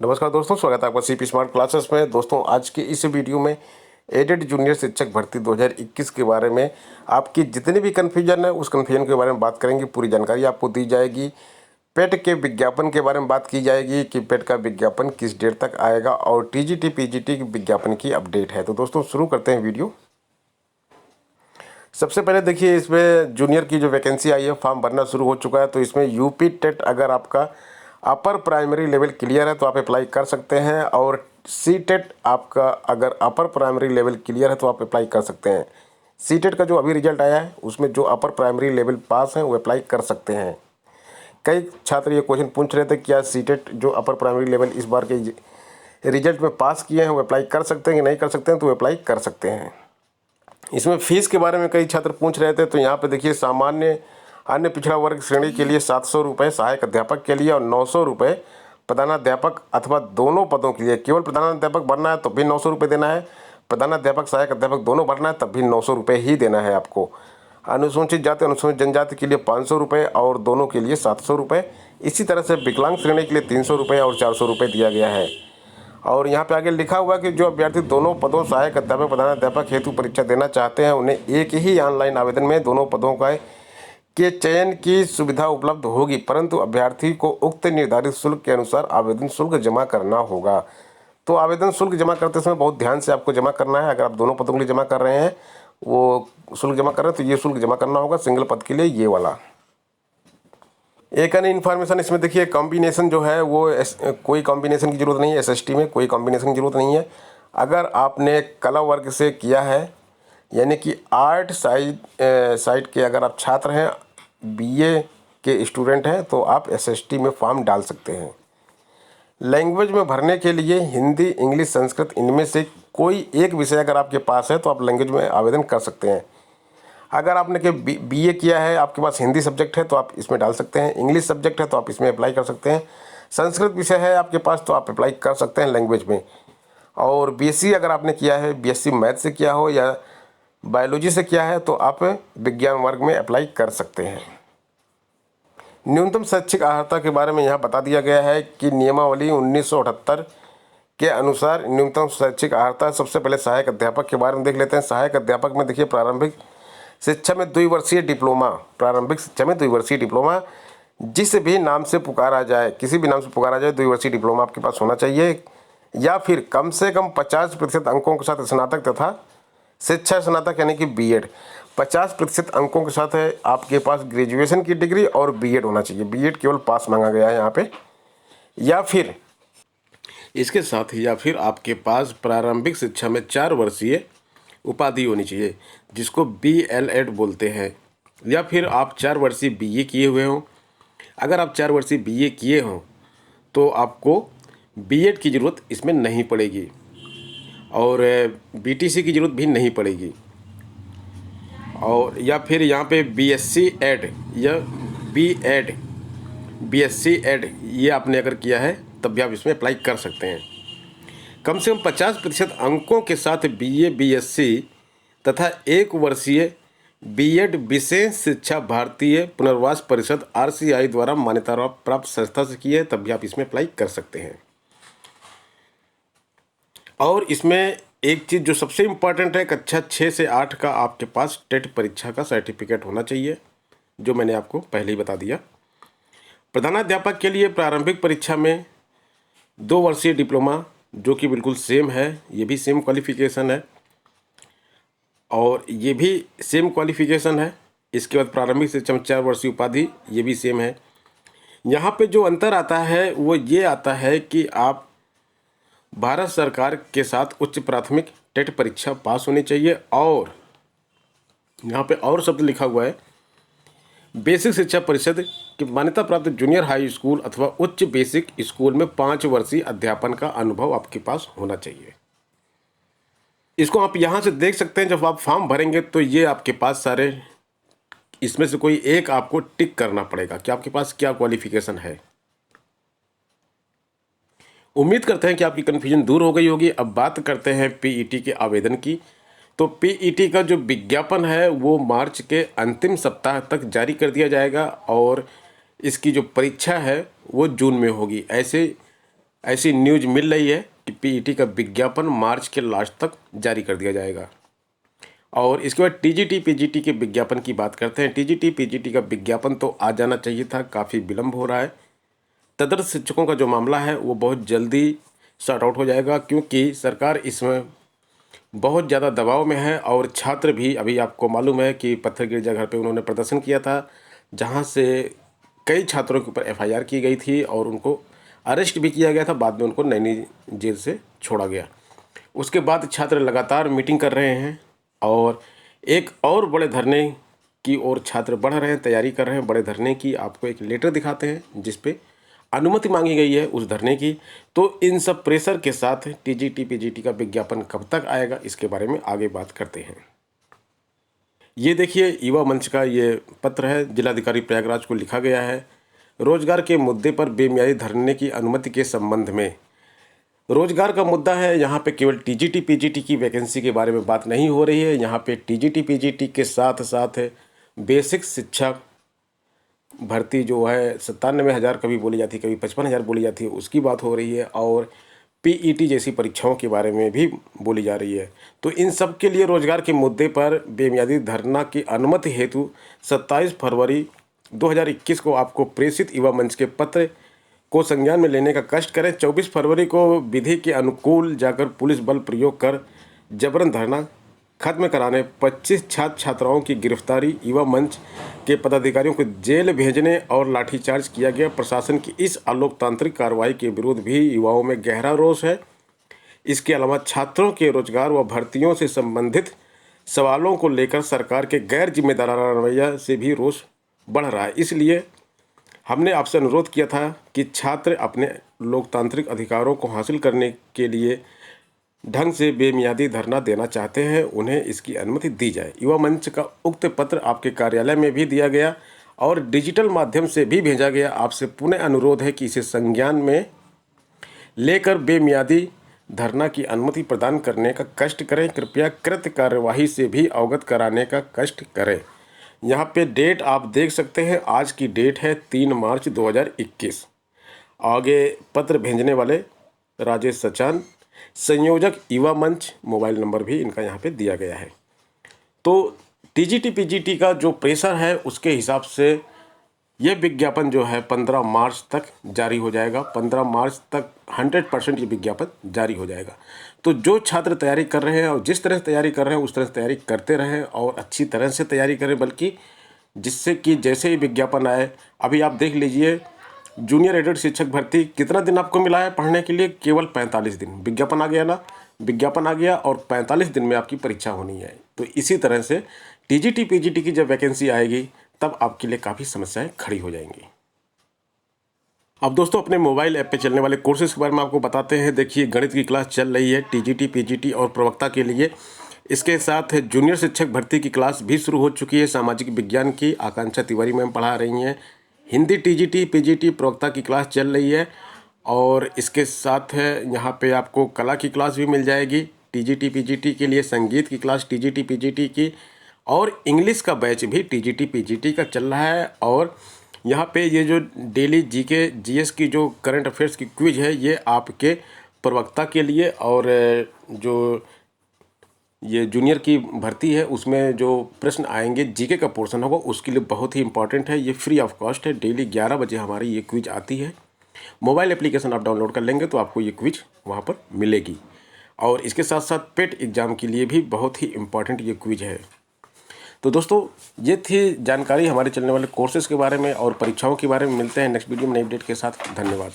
नमस्कार दोस्तों, स्वागत है आपका सीपी स्मार्ट क्लासेस में। दोस्तों, आज की इस वीडियो में एडेड जूनियर शिक्षक भर्ती 2021 के बारे में आपकी जितनी भी कन्फ्यूजन है उस कन्फ्यूजन के बारे में बात करेंगे। पूरी जानकारी आपको दी जाएगी। पेट के विज्ञापन के बारे में बात की जाएगी कि पेट का विज्ञापन किस डेट तक आएगा और टीजीटी पीजीटी के विज्ञापन की अपडेट है। तो दोस्तों शुरू करते हैं वीडियो। सबसे पहले देखिए, इसमें जूनियर की जो वैकेंसी आई है, फॉर्म भरना शुरू हो चुका है। तो इसमें यूपी टेट अगर आपका अपर प्राइमरी लेवल क्लियर है तो आप अप्लाई कर सकते हैं, और सी टेट आपका अगर अपर प्राइमरी लेवल क्लियर है तो आप अप्लाई कर सकते हैं। सी टेट का जो अभी रिजल्ट आया है उसमें जो अपर प्राइमरी लेवल पास हैं वो अप्लाई कर सकते हैं। कई छात्र ये क्वेश्चन पूछ रहे थे, क्या सी टेट जो अपर प्राइमरी लेवल इस बार के रिजल्ट में पास किए हैं वो अप्लाई कर सकते हैं कि नहीं कर सकते हैं, तो अप्लाई कर सकते हैं। इसमें फीस के बारे में कई छात्र पूछ रहे थे। तो यहाँ पे देखिए, सामान्य अन्य पिछड़ा वर्ग श्रेणी के लिए 700 रुपये सहायक अध्यापक के लिए और 900 रुपये प्रधानाध्यापक अथवा दोनों पदों के लिए। केवल प्रधानाध्यापक भरना है तो भी 900 रुपये देना है, प्रधानाध्यापक सहायक अध्यापक दोनों भरना है तब भी 900 रुपये ही देना है आपको। अनुसूचित जाति अनुसूचित जनजाति के लिए 500 रुपये और दोनों के लिए 700 रुपये। इसी तरह से विकलांग श्रेणी के लिए 300 रुपये और 400 रुपये दिया गया है। और यहाँ पे आगे लिखा हुआ कि जो अभ्यर्थी दोनों पदों सहायक अध्यापक प्रधानाध्यापक हेतु परीक्षा देना चाहते हैं उन्हें एक ही ऑनलाइन आवेदन में दोनों पदों के चयन की सुविधा उपलब्ध होगी, परंतु अभ्यर्थी को उक्त निर्धारित शुल्क के अनुसार आवेदन शुल्क जमा करना होगा। तो आवेदन शुल्क जमा करते समय बहुत ध्यान से आपको जमा करना है। अगर आप दोनों पदों के लिए जमा कर रहे हैं, वो शुल्क जमा कर रहे हैं, तो ये शुल्क जमा करना होगा। सिंगल पद के लिए ये वाला। एक अन्य इन्फॉर्मेशन इसमें देखिए, कॉम्बिनेशन जो है वो कोई कॉम्बिनेशन की ज़रूरत नहीं है। एसएसटी में कोई कॉम्बिनेशन की ज़रूरत नहीं है। अगर आपने कला वर्ग से किया है, यानी कि आर्ट साइड के अगर आप छात्र हैं, बीए के स्टूडेंट हैं, तो आप एसएसटी में फॉर्म डाल सकते हैं। लैंग्वेज में भरने के लिए हिंदी, इंग्लिश, संस्कृत, इनमें से कोई एक विषय अगर आपके पास है तो आप लैंग्वेज में आवेदन कर सकते हैं। अगर आपने कि बीए किया है, आपके पास हिंदी सब्जेक्ट है तो आप इसमें डाल सकते हैं। इंग्लिश सब्जेक्ट है तो आप इसमें अप्लाई कर सकते हैं। संस्कृत विषय है आपके पास तो आप अप्लाई कर सकते हैं लैंग्वेज में। और बीएससी अगर आपने किया है, बीएससी मैथ से किया हो या बायोलॉजी से किया है, तो आप विज्ञान वर्ग में अप्लाई कर सकते हैं। न्यूनतम शैक्षिक अर्हता के बारे में यहाँ बता दिया गया है कि नियमावली 1978 के अनुसार न्यूनतम शैक्षिक अर्हता। सबसे पहले सहायक अध्यापक के बारे में देख लेते हैं। सहायक अध्यापक में देखिए, प्रारंभिक शिक्षा में द्विवर्षीय डिप्लोमा, प्रारंभिक शिक्षा में द्विवर्षीय डिप्लोमा जिस भी नाम से पुकारा जाए, किसी भी नाम से पुकारा जाए, द्विवर्षीय डिप्लोमा आपके पास होना चाहिए। या फिर कम से कम 50% अंकों के साथ स्नातक तथा शिक्षा स्नातक यानी कि बीएड। 50% अंकों के साथ है आपके पास ग्रेजुएशन की डिग्री और बीएड होना चाहिए। बीएड केवल पास मांगा गया है यहाँ पे। या फिर इसके साथ ही या फिर आपके पास प्रारंभिक शिक्षा में 4 वर्षीय उपाधि होनी चाहिए, जिसको बीएलएड बोलते हैं। या फिर आप 4 वर्षीय बीए किए हुए हों। अगर आप 4 वर्षीय बीए किए हों तो आपको बीएड की ज़रूरत इसमें नहीं पड़ेगी और बीटीसी की ज़रूरत भी नहीं पड़ेगी। और या फिर यहाँ पे बीएससी एड या बीएड, बीएससी एड ये आपने अगर किया है तब भी आप इसमें अप्लाई कर सकते हैं। कम से कम 50% अंकों के साथ बीए, बीएससी तथा 1 वर्षीय बीएड विशेष शिक्षा भारतीय पुनर्वास परिषद आरसीआई द्वारा मान्यता प्राप्त संस्था से की है, तब भी आप इसमें अप्लाई कर सकते हैं। और इसमें एक चीज़ जो सबसे इम्पॉर्टेंट है, कक्षा 6 से 8 का आपके पास टेट परीक्षा का सर्टिफिकेट होना चाहिए, जो मैंने आपको पहले ही बता दिया। प्रधानाध्यापक के लिए प्रारंभिक परीक्षा में 2 वर्षीय डिप्लोमा, जो कि बिल्कुल सेम है, ये भी सेम क्वालिफिकेशन है और ये भी सेम क्वालिफिकेशन है। इसके बाद प्रारंभिक शिक्षा में 4 वर्षीय उपाधि, ये भी सेम है। यहाँ पे जो अंतर आता है वो ये आता है कि आप भारत सरकार के साथ उच्च प्राथमिक टेट परीक्षा पास होनी चाहिए। और यहाँ पे और शब्द लिखा हुआ है, बेसिक शिक्षा परिषद की मान्यता प्राप्त जूनियर हाई स्कूल अथवा उच्च बेसिक स्कूल में 5 वर्षीय अध्यापन का अनुभव आपके पास होना चाहिए। इसको आप यहाँ से देख सकते हैं। जब आप फॉर्म भरेंगे तो ये आपके पास सारे, इसमें से कोई एक आपको टिक करना पड़ेगा कि आपके पास क्या क्वालिफिकेशन है। उम्मीद करते हैं कि आपकी कन्फ्यूजन दूर हो गई होगी। अब बात करते हैं पीईटी के आवेदन की। तो पीईटी का जो विज्ञापन है वो मार्च के अंतिम सप्ताह तक जारी कर दिया जाएगा और इसकी जो परीक्षा है वो जून में होगी। ऐसी न्यूज़ मिल रही है कि पीईटी का विज्ञापन मार्च के लास्ट तक जारी कर दिया जाएगा। और इसके बाद टीजीटी पीजीटी के विज्ञापन की बात करते हैं। टीजीटी पीजीटी का विज्ञापन तो आ जाना चाहिए था, काफ़ी विलम्ब हो रहा है। तदर्थ शिक्षकों का जो मामला है वो बहुत जल्दी सॉर्ट आउट हो जाएगा, क्योंकि सरकार इसमें बहुत ज़्यादा दबाव में है। और छात्र भी, अभी आपको मालूम है कि पत्थर गिरजा घर पे उन्होंने प्रदर्शन किया था, जहां से कई छात्रों के ऊपर एफआईआर की गई थी और उनको अरेस्ट भी किया गया था। बाद में उनको नैनी जेल से छोड़ा गया। उसके बाद छात्र लगातार मीटिंग कर रहे हैं और एक और बड़े धरने की ओर छात्र बढ़ रहे हैं, तैयारी कर रहे हैं बड़े धरने की। आपको एक लेटर दिखाते हैं जिस पे अनुमति मांगी गई है उस धरने की। तो इन सब प्रेशर के साथ टीजीटी पीजीटी का विज्ञापन कब तक आएगा, इसके बारे में आगे बात करते हैं। ये देखिए युवा मंच का ये पत्र है, जिलाधिकारी प्रयागराज को लिखा गया है। रोजगार के मुद्दे पर बेमियादी धरने की अनुमति के संबंध में। रोजगार का मुद्दा है, यहाँ पे केवल टीजीटी पीजीटी की वैकेंसी के बारे में बात नहीं हो रही है। यहाँ पे टीजीटी पीजीटी के साथ साथ बेसिक शिक्षक भर्ती जो है 97,000 कभी बोली जाती, कभी 55,000 बोली जाती है, उसकी बात हो रही है। और पीईटी जैसी परीक्षाओं के बारे में भी बोली जा रही है। तो इन सब के लिए रोजगार के मुद्दे पर बेमियादी धरना की अनुमति हेतु 27 फरवरी 2021 को आपको प्रेषित युवा मंच के पत्र को संज्ञान में लेने का कष्ट करें। 24 फरवरी को विधि के अनुकूल जाकर पुलिस बल प्रयोग कर जबरन धरना खत्म कराने, 25 छात्र छात्राओं की गिरफ्तारी, युवा मंच के पदाधिकारियों को जेल भेजने और लाठीचार्ज किया गया। प्रशासन की इस अलोकतांत्रिक कार्रवाई के विरुद्ध भी युवाओं में गहरा रोष है। इसके अलावा छात्रों के रोजगार व भर्तियों से संबंधित सवालों को लेकर सरकार के गैर जिम्मेदाराना रवैया से भी रोष बढ़ रहा है। इसलिए हमने आपसे अनुरोध किया था कि छात्र अपने लोकतांत्रिक अधिकारों को हासिल करने के लिए ढंग से बेमियादी धरना देना चाहते हैं, उन्हें इसकी अनुमति दी जाए। युवा मंच का उक्त पत्र आपके कार्यालय में भी दिया गया और डिजिटल माध्यम से भी भेजा गया। आपसे पुनः अनुरोध है कि इसे संज्ञान में लेकर बेमियादी धरना की अनुमति प्रदान करने का कष्ट करें। कृपया कृत कार्यवाही से भी अवगत कराने का कष्ट करें। यहाँ पे डेट आप देख सकते हैं, आज की डेट है 3 मार्च 2021। आगे पत्र भेजने वाले राजेश सचान, संयोजक युवा मंच, मोबाइल नंबर भी इनका यहाँ पे दिया गया है। तो टीजीटी पीजीटी का जो प्रेशर है उसके हिसाब से ये विज्ञापन जो है 15 मार्च तक जारी हो जाएगा। 15 मार्च तक 100% ये विज्ञापन जारी हो जाएगा। तो जो छात्र तैयारी कर रहे हैं और जिस तरह से तैयारी कर रहे हैं उस तरह से तैयारी करते रहें और अच्छी तरह से तैयारी करें, बल्कि जिससे कि जैसे ही विज्ञापन आए, अभी आप देख लीजिए जूनियर एडेड शिक्षक भर्ती कितना दिन आपको मिला है पढ़ने के लिए? केवल 45 दिन। विज्ञापन आ गया ना, विज्ञापन आ गया और 45 दिन में आपकी परीक्षा होनी है। तो इसी तरह से टीजीटी पीजीटी की जब वैकेंसी आएगी तब आपके लिए काफ़ी समस्याएं खड़ी हो जाएंगी। अब दोस्तों अपने मोबाइल ऐप पे चलने वाले कोर्सेज के बारे में आपको बताते हैं। देखिए गणित की क्लास चल रही है टीजीटी पीजीटी और प्रवक्ता के लिए। इसके साथ जूनियर शिक्षक भर्ती की क्लास भी शुरू हो चुकी है। सामाजिक विज्ञान की आकांक्षा तिवारी मैम पढ़ा रही हैं। हिंदी टीजीटी पीजीटी प्रवक्ता की क्लास चल रही है। और इसके साथ यहाँ पे आपको कला की क्लास भी मिल जाएगी टीजीटी पीजीटी के लिए, संगीत की क्लास टीजीटी पीजीटी की, और इंग्लिश का बैच भी टीजीटी पीजीटी का चल रहा है। और यहाँ पे ये जो डेली जीके जीएस की जो करंट अफेयर्स की क्विज है ये आपके प्रवक्ता के लिए, और जो ये जूनियर की भर्ती है उसमें जो प्रश्न आएंगे जीके का पोर्शन होगा उसके लिए बहुत ही इंपॉर्टेंट है। ये फ्री ऑफ कॉस्ट है। डेली 11 बजे हमारी ये क्विज आती है। मोबाइल एप्लीकेशन आप डाउनलोड कर लेंगे तो आपको ये क्विज वहाँ पर मिलेगी। और इसके साथ साथ पेट एग्ज़ाम के लिए भी बहुत ही इम्पॉर्टेंट ये क्विज है। तो दोस्तों ये थी जानकारी हमारे चलने वाले कोर्सेज़ के बारे में और परीक्षाओं के बारे में। मिलते हैं नेक्स्ट वीडियो में नई अपडेट के साथ। धन्यवाद।